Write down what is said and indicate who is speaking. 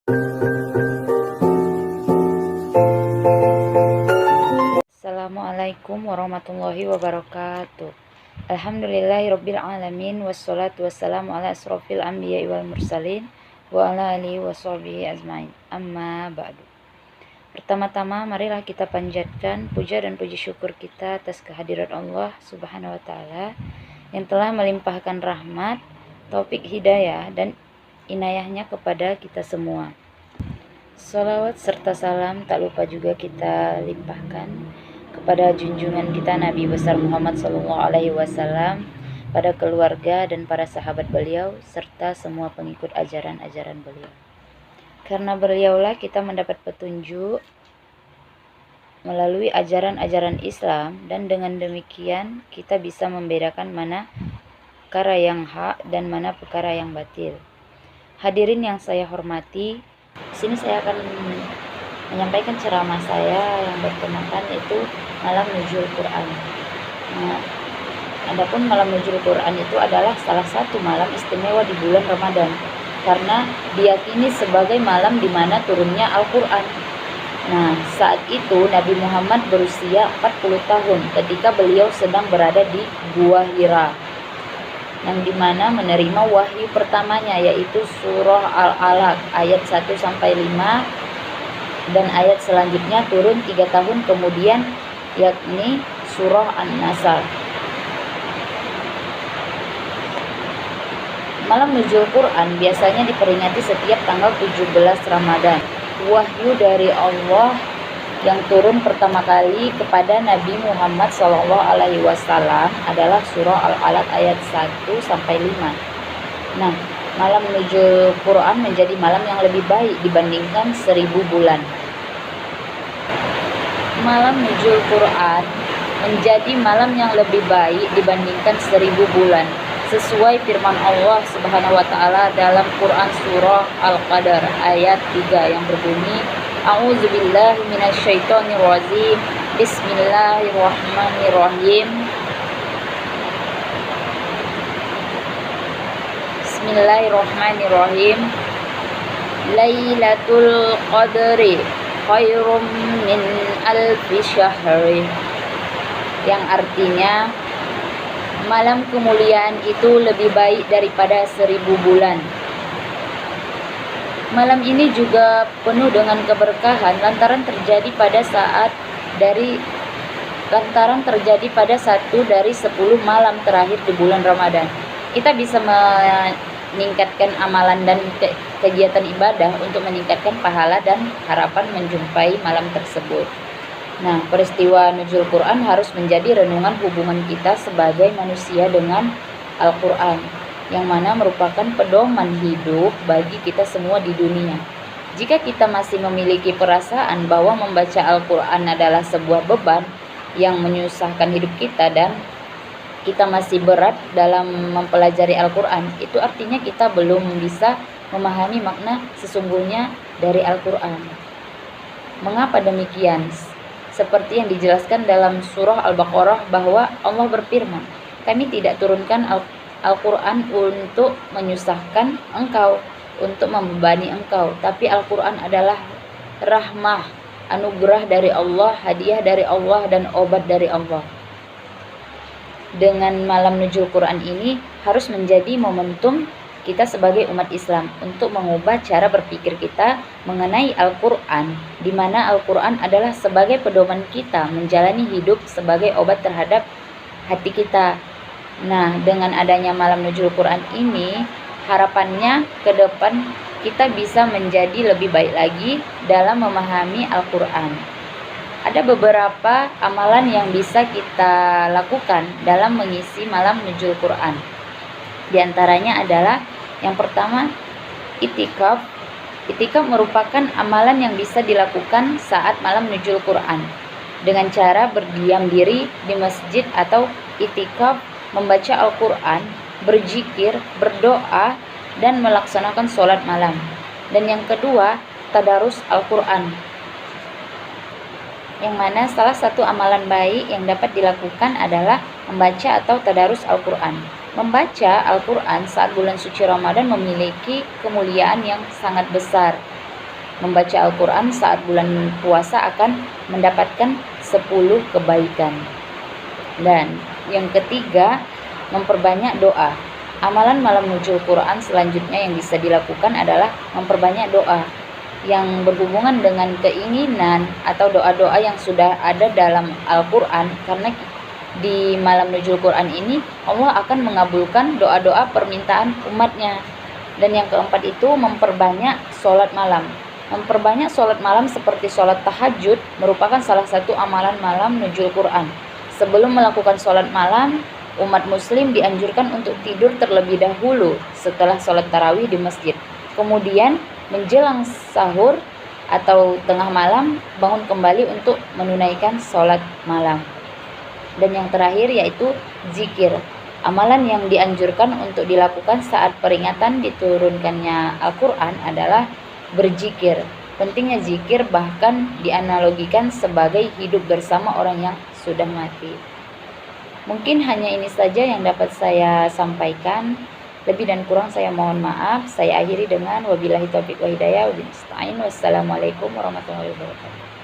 Speaker 1: Assalamualaikum warahmatullahi wabarakatuh. Alhamdulillahirabbil alamin wassalatu wassalamu ala asrofil anbiya'i wal mursalin wa ala alihi washabihi ajmain. Amma ba'du. Pertama-tama marilah kita panjatkan puja dan puji syukur kita atas kehadirat Allah Subhanahu wa taala yang telah melimpahkan rahmat, taufik hidayah dan inayahnya kepada kita semua. Salawat serta salam tak lupa juga kita limpahkan kepada junjungan kita Nabi besar Muhammad SAW, pada keluarga dan para sahabat beliau serta semua pengikut ajaran-ajaran beliau. Karena beliaulah kita mendapat petunjuk melalui ajaran-ajaran Islam, dan dengan demikian kita bisa membedakan mana perkara yang hak dan mana perkara yang batil. Hadirin yang saya hormati, di sini saya akan menyampaikan ceramah saya yang bertemakan yaitu malam nuzul Quran. Nah, adapun malam nuzul Quran itu adalah salah satu malam istimewa di bulan Ramadan karena diyakini sebagai malam di mana turunnya Al-Quran. Nah, saat itu Nabi Muhammad berusia 40 tahun ketika beliau sedang berada di Gua Hira, yang dimana menerima wahyu pertamanya yaitu surah Al-Alaq ayat 1-5, dan ayat selanjutnya turun 3 tahun kemudian yakni surah An-Nasr. Malam nuzul Quran biasanya diperingati setiap tanggal 17 Ramadan. Wahyu dari Allah yang turun pertama kali kepada Nabi Muhammad SAW adalah surah Al-Alaq ayat 1-5. Nah, malam nuzul Quran menjadi malam yang lebih baik dibandingkan 1000 bulan. Malam nuzul Quran menjadi malam yang lebih baik dibandingkan 1000 bulan sesuai firman Allah Subhanahu wa taala dalam Quran surah Al-Qadar ayat 3 yang berbunyi, A'udzubillahi minasyaitonirrajim. Bismillahirrahmanirrahim. Bismillahirrahmanirrahim. Lailatul Qadri khairum min alfi syahri, yang artinya malam kemuliaan itu lebih baik daripada 1000 bulan. Malam ini juga penuh dengan keberkahan lantaran terjadi pada satu dari 10 malam terakhir di bulan Ramadan. Kita bisa meningkatkan amalan dan kegiatan ibadah untuk meningkatkan pahala dan harapan menjumpai malam tersebut. Nah, peristiwa nuzul Quran harus menjadi renungan hubungan kita sebagai manusia dengan Al-Quran, yang mana merupakan pedoman hidup bagi kita semua di dunia. Jika kita masih memiliki perasaan bahwa membaca Al-Quran adalah sebuah beban yang menyusahkan hidup kita dan kita masih berat dalam mempelajari Al-Quran, itu artinya kita belum bisa memahami makna sesungguhnya dari Al-Quran. Mengapa demikian? Seperti yang dijelaskan dalam surah Al-Baqarah bahwa Allah berfirman, kami tidak turunkan Al-Quran untuk menyusahkan engkau, untuk membebani engkau, tapi Al-Quran adalah rahmah, anugerah dari Allah, hadiah dari Allah, dan obat dari Allah. Dengan malam nuzul Quran ini harus menjadi momentum kita sebagai umat Islam untuk mengubah cara berpikir kita mengenai Al-Quran, di mana Al-Quran adalah sebagai pedoman kita menjalani hidup sebagai obat terhadap hati kita. Nah, dengan adanya malam nuzul Quran ini, harapannya ke depan kita bisa menjadi lebih baik lagi dalam memahami Al-Quran. Ada beberapa amalan yang bisa kita lakukan dalam mengisi malam nuzul Quran. Di antaranya adalah yang pertama, itikaf. Itikaf merupakan amalan yang bisa dilakukan saat malam nuzul Quran dengan cara berdiam diri di masjid atau itikaf, membaca Al-Quran, berzikir, berdoa, dan melaksanakan sholat malam. Dan yang kedua, tadarus Al-Quran, yang mana salah satu amalan baik yang dapat dilakukan adalah membaca atau tadarus Al-Quran. Membaca Al-Quran saat bulan suci Ramadan memiliki kemuliaan yang sangat besar, membaca Al-Quran saat bulan puasa akan mendapatkan 10 kebaikan. Dan yang ketiga, memperbanyak doa. Amalan malam nuzul Quran selanjutnya yang bisa dilakukan adalah memperbanyak doa yang berhubungan dengan keinginan atau doa-doa yang sudah ada dalam Al-Quran, karena di malam nuzul Quran ini Allah akan mengabulkan doa-doa permintaan umatnya. Dan yang keempat itu memperbanyak sholat malam. Memperbanyak sholat malam seperti sholat tahajud merupakan salah satu amalan malam nuzul Quran. Sebelum melakukan sholat malam, umat muslim dianjurkan untuk tidur terlebih dahulu setelah sholat tarawih di masjid. Kemudian menjelang sahur atau tengah malam bangun kembali untuk menunaikan sholat malam. Dan yang terakhir yaitu zikir. Amalan yang dianjurkan untuk dilakukan saat peringatan diturunkannya Al-Quran adalah berzikir. Pentingnya zikir bahkan dianalogikan sebagai hidup bersama orang yang sudah mati. Mungkin hanya ini saja yang dapat saya sampaikan. Lebih dan kurang saya mohon maaf. Saya akhiri dengan wabillahi taufiq wa hidayah. Wassalamualaikum warahmatullahi wabarakatuh.